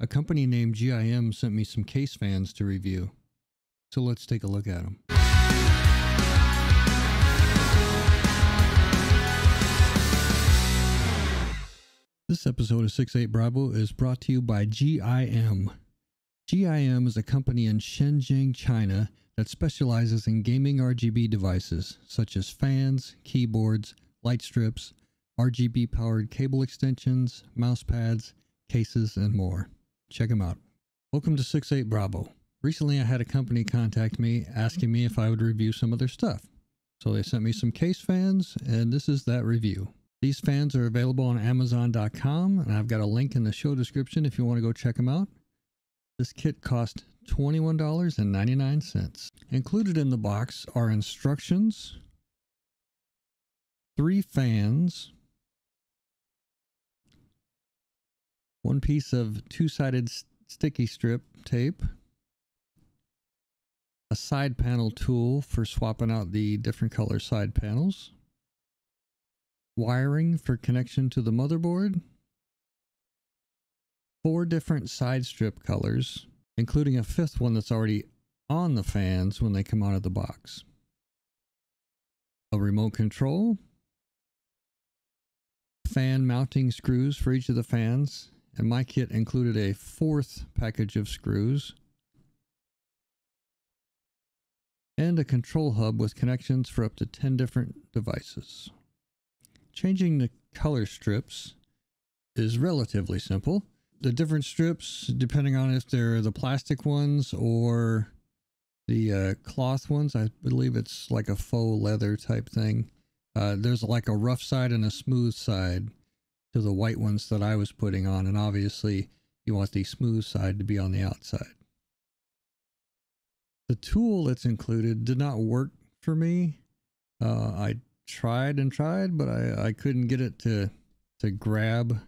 A company named GIM sent me some case fans to review. So let's take a look at them. This episode of 68 Bravo is brought to you by GIM. GIM is a company in Shenzhen, China that specializes in gaming RGB devices such as fans, keyboards, light strips, RGB powered cable extensions, mouse pads, cases, and more. Check them out. Welcome to 68 Bravo. Recently I had a company contact me asking me if I would review some of their stuff. So they sent me some case fans, and this is that review. These fans are available on Amazon.com, and I've got a link in the show description if you want to go check them out. This kit cost $21.99. Included in the box are instructions, 3 fans, 1 piece of 2-sided sticky strip tape, a side panel tool for swapping out the different color side panels, wiring for connection to the motherboard, 4 different side strip colors, including a 5th one that's already on the fans when they come out of the box, a remote control, fan mounting screws for each of the fans, and my kit included a 4th package of screws, and a control hub with connections for up to 10 different devices. Changing the color strips is relatively simple. The different strips, depending on if they're the plastic ones or the cloth ones, I believe it's like a faux leather type thing. There's like a rough side and a smooth side to the white ones that I was putting on, and obviously you want the smooth side to be on the outside. The tool that's included did not work for me. I tried and tried, but I couldn't get it to grab,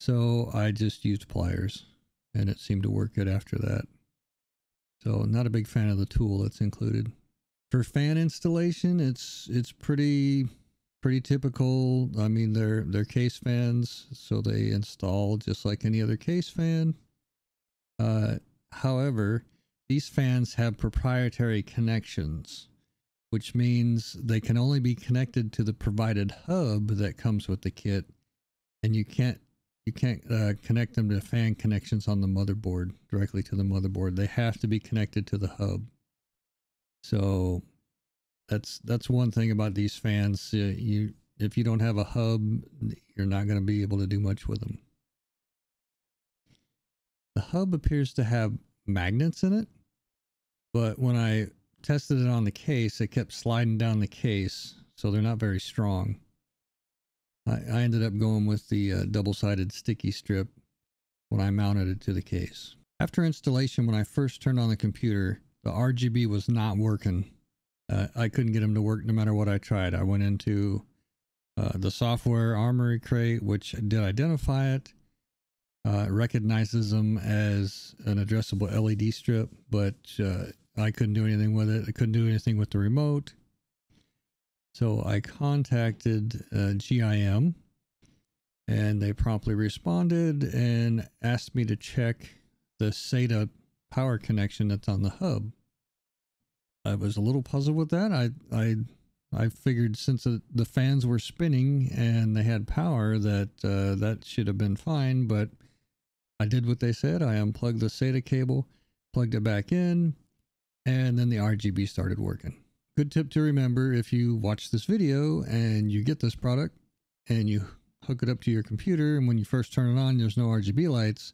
so I just used pliers, and it seemed to work good after that. So not a big fan of the tool that's included. For fan installation, it's pretty typical. I mean, they're case fans, so they install just like any other case fan. However, these fans have proprietary connections, which means they can only be connected to the provided hub that comes with the kit, and you can't connect them to fan connections on the motherboard, directly to the motherboard. They have to be connected to the hub. So that's one thing about these fans. If you don't have a hub, you're not going to be able to do much with them. The hub appears to have magnets in it, but when I tested it on the case, it kept sliding down the case, so they're not very strong. I ended up going with the double-sided sticky strip when I mounted it to the case. After installation, when I first turned on the computer, the RGB was not working. I couldn't get them to work no matter what I tried. I went into the software Armory Crate, which did identify it. It recognizes them as an addressable LED strip, but I couldn't do anything with it. I couldn't do anything with the remote. So I contacted GIM, and they promptly responded and asked me to check the SATA power connection that's on the hub. I was a little puzzled with that. I figured since the fans were spinning and they had power that that should have been fine, but I did what they said. I unplugged the SATA cable, plugged it back in, and then the RGB started working. Good tip to remember: if you watch this video and you get this product and you hook it up to your computer, and when you first turn it on there's no RGB lights,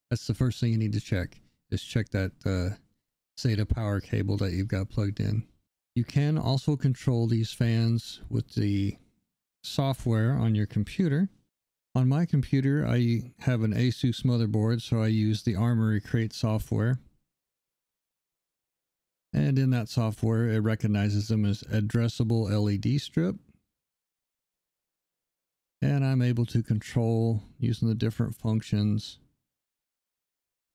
that's the first thing you need to check, is check that SATA power cable that you've got plugged in. You can also control these fans with the software on your computer. On my computer, I have an Asus motherboard, so I use the Armory Crate software. And in that software, it recognizes them as addressable LED strip. And I'm able to control using the different functions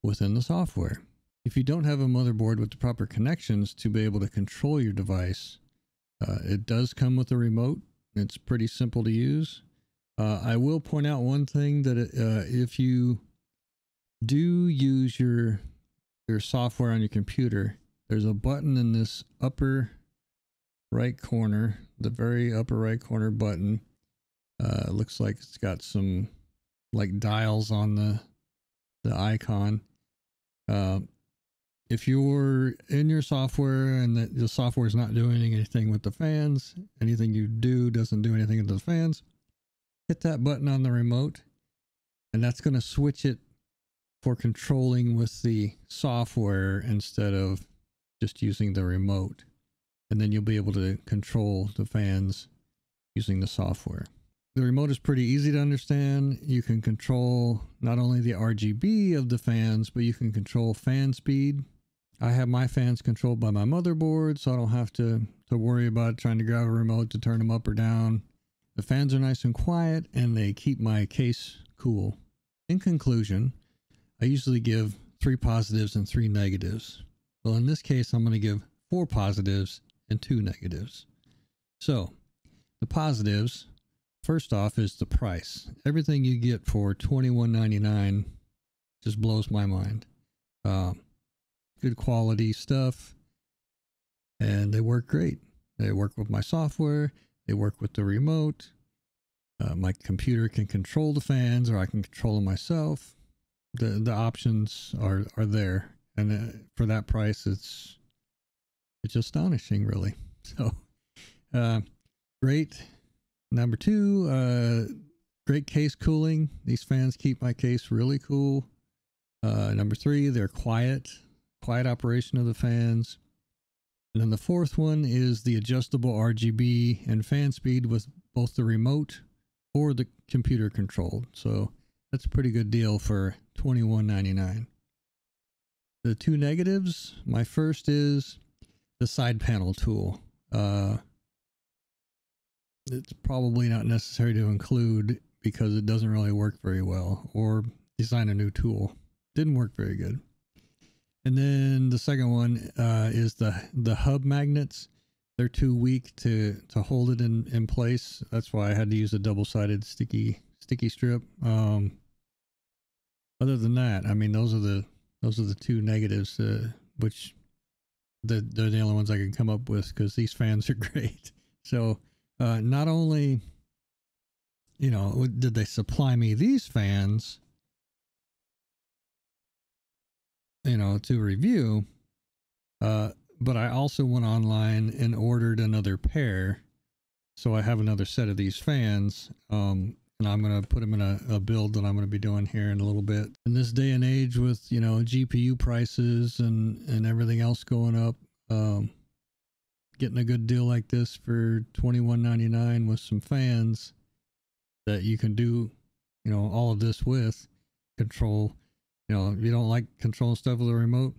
within the software. If you don't have a motherboard with the proper connections to be able to control your device, it does come with a remote. It's pretty simple to use. I will point out one thing, that if you do use your software on your computer. There's a button in this upper right corner, the very upper right corner button. Looks like it's got some like dials on the icon. If you're in your software and the software is not doing anything with the fans, anything you do doesn't do anything with the fans, hit that button on the remote, and that's going to switch it for controlling with the software instead of just using the remote. And then you'll be able to control the fans using the software. The remote is pretty easy to understand. You can control not only the RGB of the fans, but you can control fan speed. I have my fans controlled by my motherboard, so I don't have to worry about trying to grab a remote to turn them up or down. The fans are nice and quiet, and they keep my case cool. In conclusion, I usually give 3 positives and 3 negatives. Well, in this case, I'm going to give 4 positives and 2 negatives. So, the positives, first off, is the price. Everything you get for $21.99 just blows my mind. Good quality stuff, and they work great. They work with my software. They work with the remote. My computer can control the fans, or I can control them myself. The options are there, and for that price, it's astonishing, really. So, great. Number 2, great case cooling. These fans keep my case really cool. Number 3, they're quiet operation of the fans. And then the 4th one is the adjustable RGB and fan speed with both the remote or the computer controlled. So that's a pretty good deal for $21.99. The 2 negatives, my first is the side panel tool. It's probably not necessary to include because it doesn't really work very well, or design a new tool. Didn't work very good. And then the second one is the hub magnets. They're too weak to hold it in place. That's why I had to use a double-sided sticky strip. Other than that, I mean, those are the 2 negatives, which they're the only ones I can come up with, because these fans are great. So not only, you know, did they supply me these fans, you know, to review, but I also went online and ordered another pair. So I have another set of these fans, and I'm going to put them in a build that I'm going to be doing here in a little bit. In this day and age with, you know, GPU prices and everything else going up, getting a good deal like this for $21.99 with some fans that you can do, you know, all of this with, control. You know, if you don't like controlling stuff with a remote,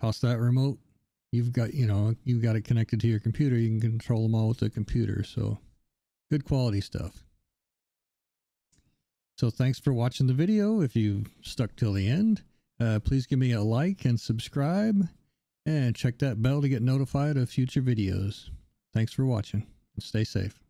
toss that remote. You've got it connected to your computer. You can control them all with the computer. So good quality stuff. So thanks for watching the video. If you stuck till the end, please give me a like and subscribe, and check that bell to get notified of future videos. Thanks for watching, and stay safe.